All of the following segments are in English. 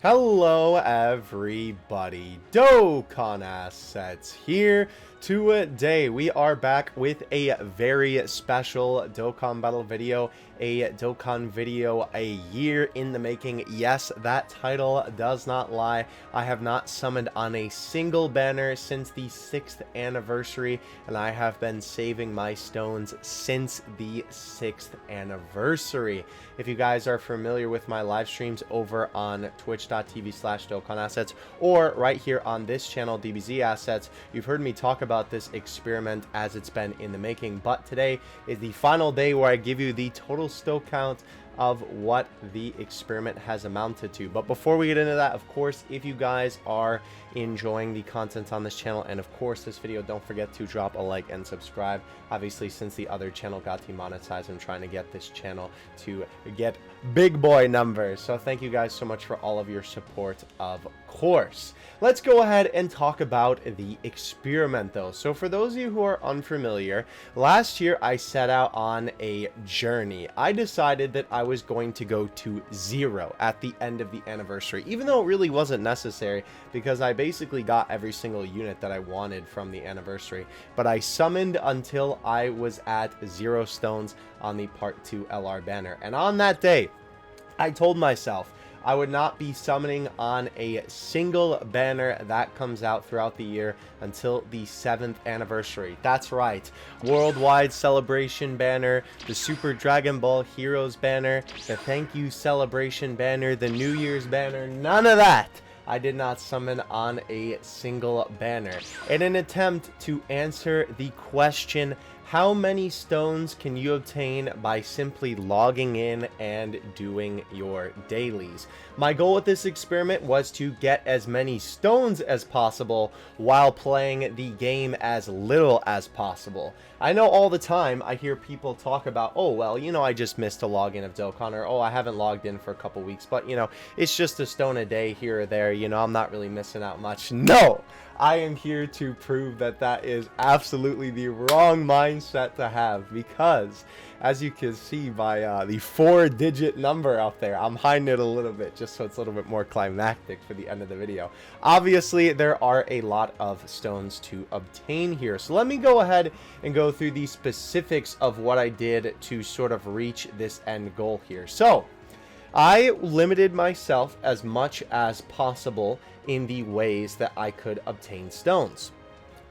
Hello everybody, Dokkan Assets here. Today we are back with a very special Dokkan battle video, a Dokkan video a year in the making. Yes, that title does not lie. I have not summoned on a single banner since the 6th anniversary, and I have been saving my stones since the 6th anniversary. If you guys are familiar with my live streams over on twitch.tv/DokkanAssets or right here on this channel, DBZ Assets, you've heard me talk about this experiment as it's been in the making. But today is the final day where I give you the total stow count of what the experiment has amounted to. But before we get into that, of course, if you guys are enjoying the content on this channel and of course this video, don't forget to drop a like and subscribe. Obviously, since the other channel got demonetized, I'm trying to get this channel to get big boy numbers. So thank you guys so much for all of your support, of course. Let's go ahead and talk about the experiment though. So for those of you who are unfamiliar, last year I set out on a journey. I decided that I was going to go to 0 at the end of the anniversary, even though it really wasn't necessary because I basically got every single unit that I wanted from the anniversary. But I summoned until I was at 0 stones on the Part 2 LR banner. And on that day, I told myself I would not be summoning on a single banner that comes out throughout the year until the 7th anniversary. That's right. Worldwide Celebration banner, the Super Dragon Ball Heroes banner, the Thank You Celebration banner, the New Year's banner, none of that. I did not summon on a single banner. In an attempt to answer the question, how many stones can you obtain by simply logging in and doing your dailies? My goal with this experiment was to get as many stones as possible while playing the game as little as possible. I know all the time I hear people talk about, oh, well, you know, I just missed a login of Dokkan, or oh, I haven't logged in for a couple weeks, but, you know, it's just a stone a day here or there, you know, I'm not really missing out much. No! I am here to prove that that is absolutely the wrong mindset to have, because as you can see by the 4-digit number out there, I'm hiding it a little bit just so it's a little bit more climactic for the end of the video. Obviously, there are a lot of stones to obtain here, so let me go ahead and go through the specifics of what I did to sort of reach this end goal here. So I limited myself as much as possible in the ways that I could obtain stones.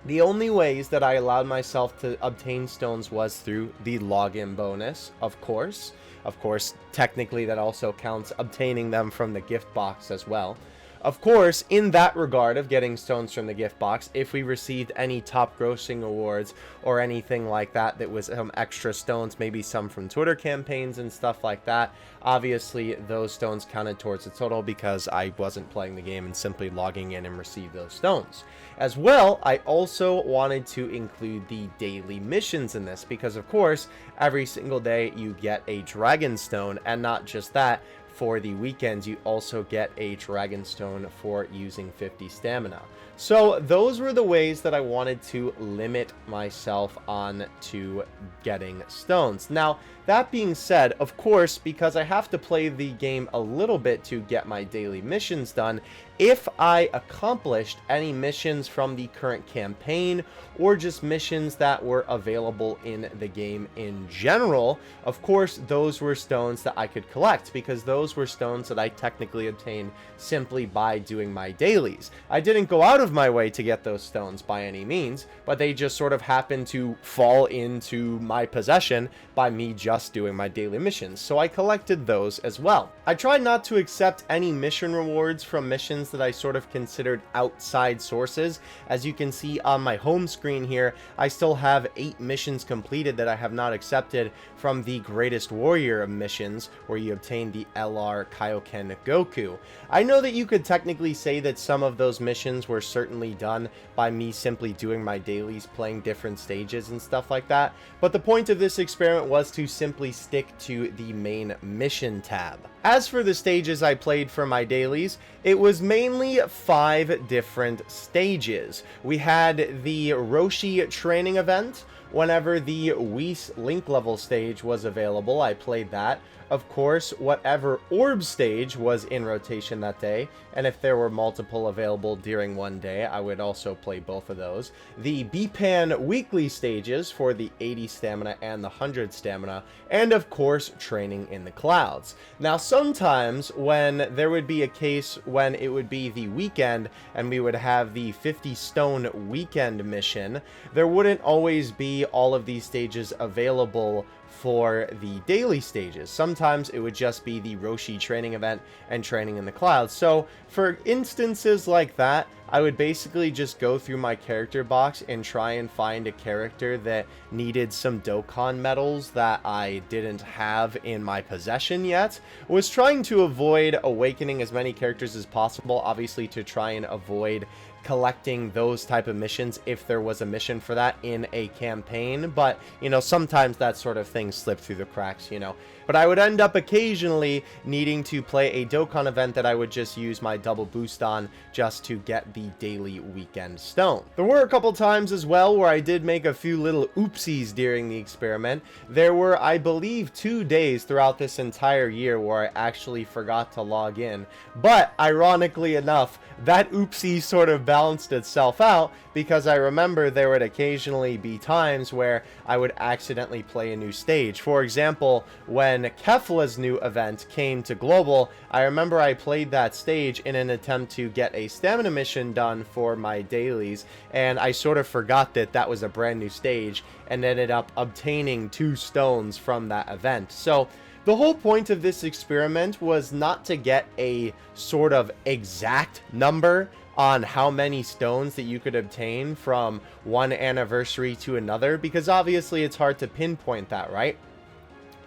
The only ways that I allowed myself to obtain stones was through the login bonus, of course. Of course, technically that also counts obtaining them from the gift box as well. Of course, in that regard of getting stones from the gift box, if we received any top grossing awards or anything like that that was some extra stones, maybe some from Twitter campaigns and stuff like that, obviously those stones counted towards the total because I wasn't playing the game and simply logging in and received those stones. As well, I also wanted to include the daily missions in this because, of course, every single day you get a dragon stone, and not just that, for the weekends you also get a dragon stone for using 50 stamina. So those were the ways that I wanted to limit myself on to getting stones. Now, that being said, of course, because I have to play the game a little bit to get my daily missions done, if I accomplished any missions from the current campaign or just missions that were available in the game in general, of course, those were stones that I could collect because those were stones that I technically obtained simply by doing my dailies. I didn't go out of my way to get those stones by any means, but they just sort of happened to fall into my possession by me just doing my daily missions. So I collected those as well. I tried not to accept any mission rewards from missions that I sort of considered outside sources. As you can see on my home screen here, I still have 8 missions completed that I have not accepted from the Greatest Warrior of missions, where you obtain the LR Kaioken Goku. I know that you could technically say that some of those missions were certainly done by me simply doing my dailies, playing different stages and stuff like that, but the point of this experiment was to simply stick to the main mission tab. As for the stages I played for my dailies, it was mainly 5 different stages. We had the Roshi training event. Whenever the Whis Link level stage was available, I played that. of course, whatever orb stage was in rotation that day, and if there were multiple available during one day, I would also play both of those. The B-Pan weekly stages for the 80 stamina and the 100 stamina, and of course, training in the clouds. Now, sometimes when there would be a case when it would be the weekend and we would have the 50 stone weekend mission, there wouldn't always be all of these stages available for the daily stages. Sometimes it would just be the Roshi training event and training in the clouds. So for instances like that, I would basically just go through my character box and try and find a character that needed some Dokkan medals that I didn't have in my possession yet. Was trying to avoid awakening as many characters as possible, obviously to try and avoid collecting those type of missions if there was a mission for that in a campaign. But, you know, sometimes that sort of thing slipped through the cracks, you know. But I would end up occasionally needing to play a Dokkan event that I would just use my double boost on just to get the daily weekend stone. There were a couple times as well where I did make a few little oopsies during the experiment. There were, I believe, 2 days throughout this entire year where I actually forgot to log in. But ironically enough, that oopsie sort of balanced itself out, because I remember there would occasionally be times where I would accidentally play a new stage. For example, when Kefla's new event came to Global, I remember I played that stage in an attempt to get a stamina mission done for my dailies, and I sort of forgot that that was a brand new stage and ended up obtaining 2 stones from that event. So the whole point of this experiment was not to get a sort of exact number on how many stones that you could obtain from one anniversary to another, because obviously it's hard to pinpoint that, right?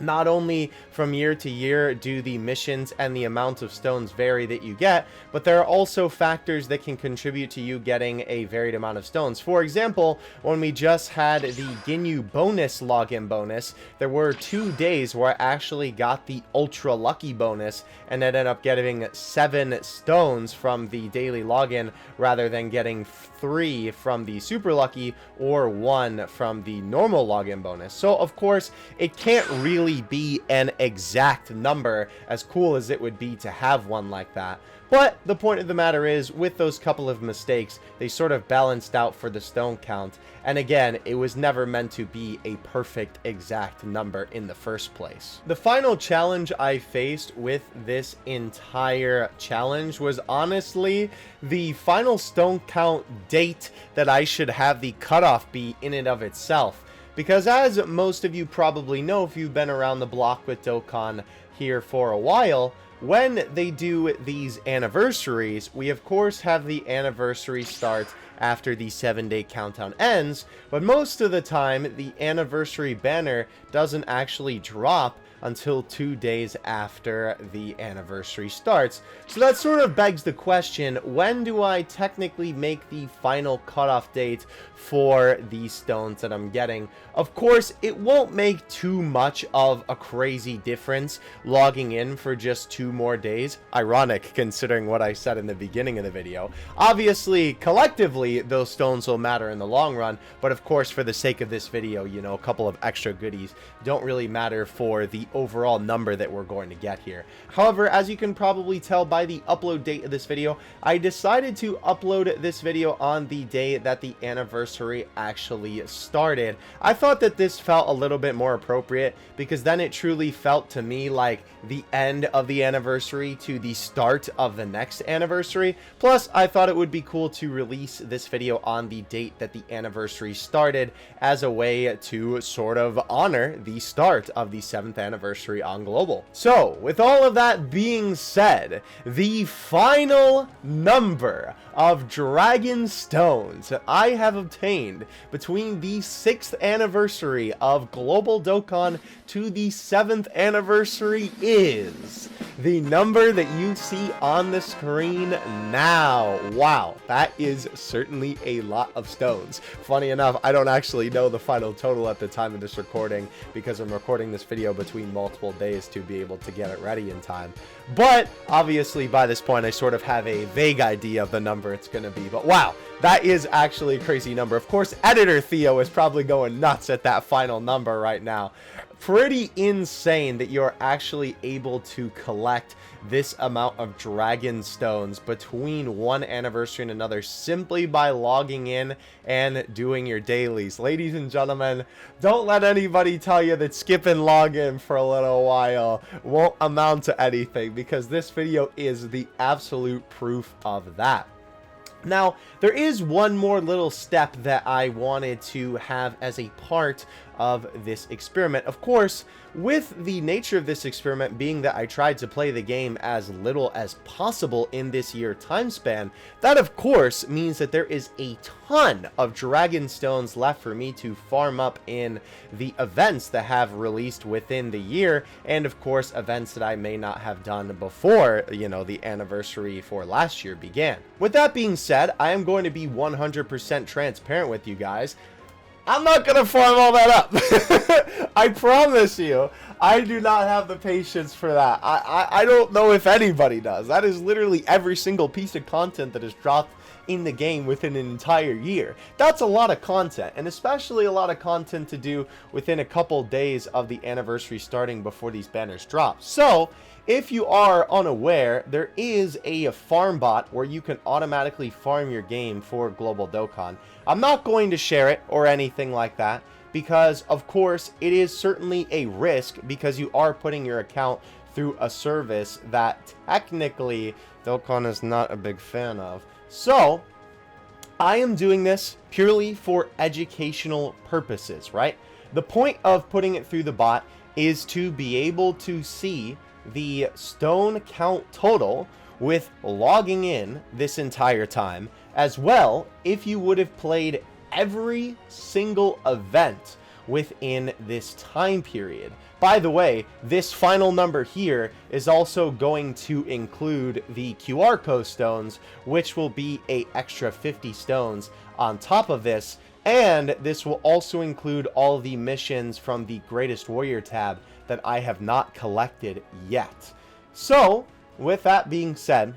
Not only from year to year do the missions and the amount of stones vary that you get, but there are also factors that can contribute to you getting a varied amount of stones. For example, when we just had the Ginyu bonus login bonus, there were 2 days where I actually got the ultra lucky bonus and ended up getting 7 stones from the daily login rather than getting 3 from the super lucky or 1 from the normal login bonus. So of course, it can't really be an exact number, as cool as it would be to have one like that. But the point of the matter is, with those couple of mistakes, they sort of balanced out for the stone count. And again, it was never meant to be a perfect exact number in the first place. The final challenge I faced with this entire challenge was honestly the final stone count date that I should have the cutoff be in and of itself. Because as most of you probably know, if you've been around the block with Dokkan here for a while, when they do these anniversaries, we of course have the anniversary start after the 7-day countdown ends, but most of the time the anniversary banner doesn't actually drop until 2 days after the anniversary starts. So that sort of begs the question, when do I technically make the final cutoff date for these stones that I'm getting? Of course, it won't make too much of a crazy difference logging in for just 2 more days. Ironic, considering what I said in the beginning of the video. Obviously, collectively, those stones will matter in the long run, but of course, for the sake of this video, you know, a couple of extra goodies don't really matter for the overall number that we're going to get here. However, as you can probably tell by the upload date of this video, I decided to upload this video on the day that the anniversary actually started. I thought that this felt a little bit more appropriate, because then it truly felt to me like the end of the anniversary to the start of the next anniversary. Plus, I thought it would be cool to release this video on the date that the anniversary started as a way to sort of honor the start of the 7th anniversary on Global. So, with all of that being said, the final number of Dragon Stones I have obtained between the 6th anniversary of Global Dokkan to the 7th anniversary is the number that you see on the screen now. Wow, that is certainly a lot of stones. Funny enough, I don't actually know the final total at the time of this recording, because I'm recording this video between multiple days to be able to get it ready in time. But obviously by this point I sort of have a vague idea of the number it's going to be. But wow, that is actually a crazy number. Of course, editor Theo is probably going nuts at that final number right now. pretty insane that you're actually able to collect this amount of dragon stones between one anniversary and another simply by logging in and doing your dailies. Ladies and gentlemen, don't let anybody tell you that skipping login for a little while won't amount to anything, because this video is the absolute proof of that. Now, there is one more little step that I wanted to have as a part of this experiment. Of course, with the nature of this experiment being that I tried to play the game as little as possible in this year time span, that of course means that there is a ton of dragon stones left for me to farm up in the events that have released within the year, and of course events that I may not have done before, you know, the anniversary for last year began. With that being said, I am going to be 100% transparent with you guys. I'm not going to farm all that up. I promise you, I do not have the patience for that. I don't know if anybody does. That is literally every single piece of content that is dropped in the game within an entire year. That's a lot of content, and especially a lot of content to do within a couple days of the anniversary starting before these banners drop. So, if you are unaware, there is a farm bot where you can automatically farm your game for Global Dokkan. I'm not going to share it or anything like that, because of course it is certainly a risk, because you are putting your account through a service that technically Dokkan is not a big fan of. So, I am doing this purely for educational purposes, right? The point of putting it through the bot is to be able to see the stone count total with logging in this entire time, as well if you would have played every single event within this time period. By the way, this final number here is also going to include the QR code stones, which will be an extra 50 stones on top of this, and this will also include all the missions from the Greatest Warrior tab that I have not collected yet. So, with that being said,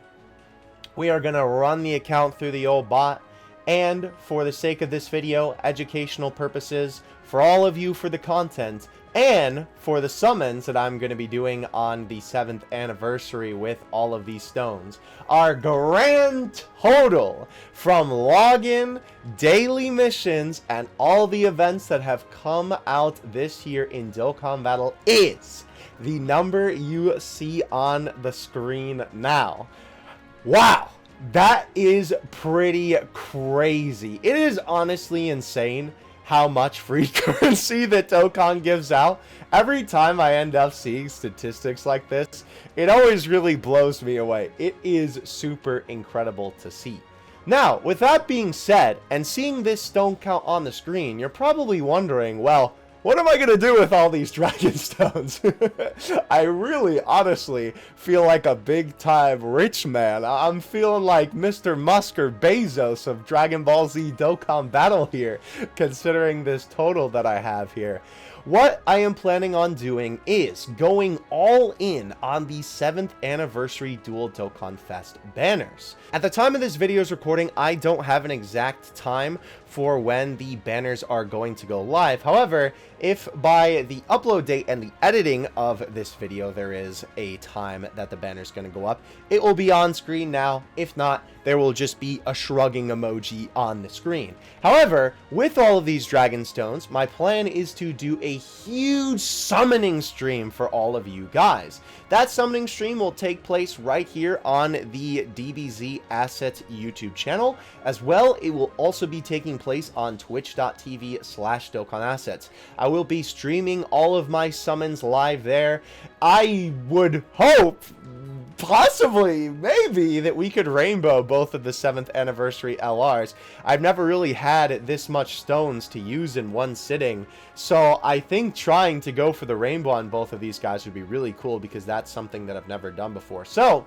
we are going to run the account through the old bot, and for the sake of this video, educational purposes, for all of you for the content, and for the summons that I'm going to be doing on the 7th anniversary with all of these stones, our grand total from login, daily missions, and all the events that have come out this year in Dokkan Battle is the number you see on the screen now. Wow! That is pretty crazy. It is honestly insane how much free currency that Dokkan gives out. Every time I end up seeing statistics like this, it always really blows me away. It is super incredible to see. Now, with that being said, and seeing this stone count on the screen, you're probably wondering, well, what am I going to do with all these dragon stones? I really, honestly, feel like a big-time rich man. I'm feeling like Mr. Musk or Bezos of Dragon Ball Z Dokkan Battle here, considering this total that I have here. What I am planning on doing is going all in on the 7th anniversary Dual Dokkan Fest banners. At the time of this video's recording, I don't have an exact time for when the banners are going to go live. However, if by the upload date and the editing of this video there is a time that the banner is going to go up, it will be on screen now. If not, there will just be a shrugging emoji on the screen. However, with all of these dragon stones, my plan is to do a huge summoning stream for all of you guys. That summoning stream will take place right here on the DBZ Assets YouTube channel. As well, it will also be taking place on twitch.tv/DokkanAssets. I will be streaming all of my summons live there. I would hope, possibly, maybe, that we could rainbow both of the 7th anniversary LRs. I've never really had this much stones to use in one sitting, so I think trying to go for the rainbow on both of these guys would be really cool, because that's something that I've never done before. So,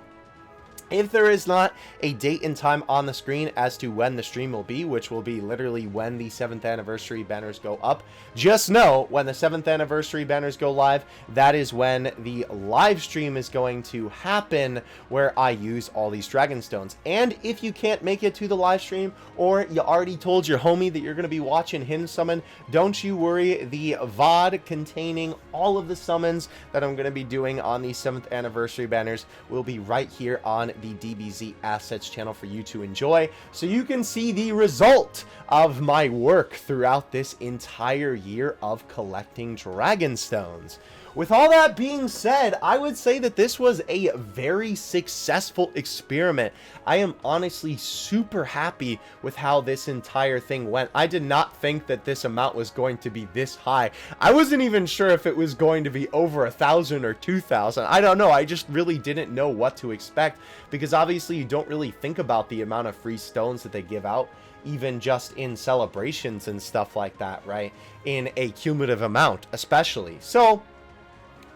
If there is not a date and time on the screen as to when the stream will be, which will be literally when the 7th anniversary banners go up, just know when the 7th anniversary banners go live, that is when the live stream is going to happen where I use all these dragon stones. And if you can't make it to the live stream, or you already told your homie that you're going to be watching him summon, don't you worry, the VOD containing all of the summons that I'm going to be doing on the 7th anniversary banners will be right here on the DBZ Assets channel for you to enjoy, so you can see the result of my work throughout this entire year of collecting dragon stones. With all that being said, I would say that this was a very successful experiment. I am honestly super happy with how this entire thing went. I did not think that this amount was going to be this high. I wasn't even sure if it was going to be over 1,000 or 2,000. I don't know. I just really didn't know what to expect, because obviously you don't really think about the amount of free stones that they give out, even just in celebrations and stuff like that, right? In a cumulative amount, especially. So,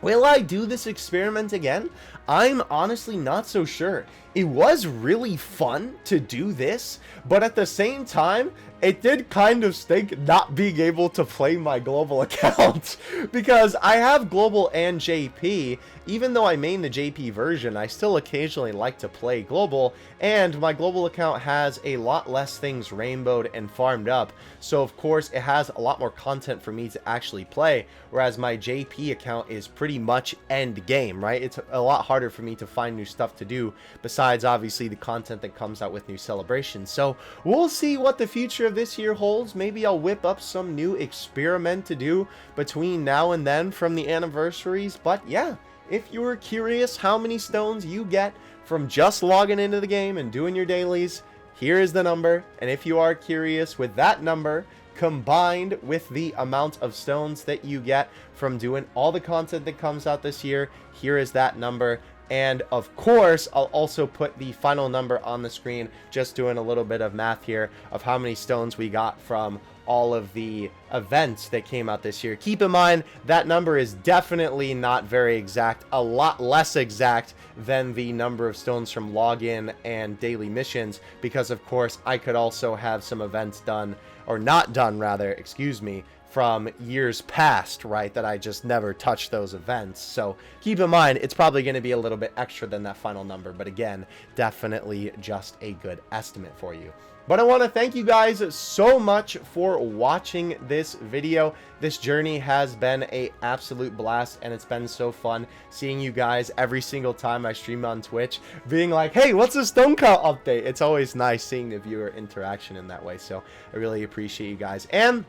will I do this experiment again? I'm honestly not so sure. It was really fun to do this, but at the same time, it did kind of stink not being able to play my global account, because I have global and JP. Even though I main the JP version, I still occasionally like to play global, and my global account has a lot less things rainbowed and farmed up, so of course it has a lot more content for me to actually play, whereas my JP account is pretty much end game, right? It's a lot harder for me to find new stuff to do, besides obviously the content that comes out with new celebrations. So we'll see what the future of this year holds. Maybe I'll whip up some new experiment to do between now and then from the anniversaries. But yeah, if you were curious how many stones you get from just logging into the game and doing your dailies, here is the number. And if you are curious with that number combined with the amount of stones that you get from doing all the content that comes out this year, here is that number. And of course, I'll also put the final number on the screen, just doing a little bit of math here of how many stones we got from all of the events that came out this year. Keep in mind, that number is definitely not very exact, a lot less exact than the number of stones from login and daily missions, because of course, I could also have some events done, or not done rather, excuse me, from years past, right, that I just never touched those events. So keep in mind, it's probably going to be a little bit extra than that final number, but again, definitely just a good estimate for you. But I want to thank you guys so much for watching this video. This journey has been an absolute blast, and it's been so fun seeing you guys every single time I stream on Twitch, being like, hey, what's the stone count update? It's always nice seeing the viewer interaction in that way, so I really appreciate you guys. And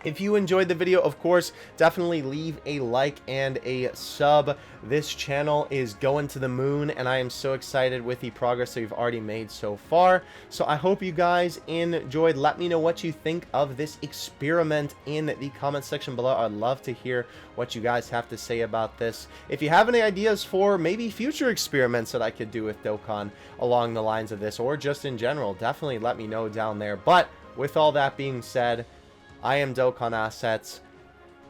if you enjoyed the video, of course, definitely leave a like and a sub. This channel is going to the moon, and I am so excited with the progress that we've already made so far. So I hope you guys enjoyed. Let me know what you think of this experiment in the comment section below. I'd love to hear what you guys have to say about this. If you have any ideas for maybe future experiments that I could do with Dokkan along the lines of this, or just in general, definitely let me know down there. But with all that being said, I am Dokkan Assets.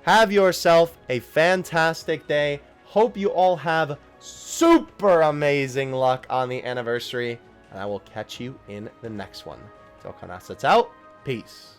Have yourself a fantastic day. Hope you all have super amazing luck on the anniversary. And I will catch you in the next one. Dokkan Assets out. Peace.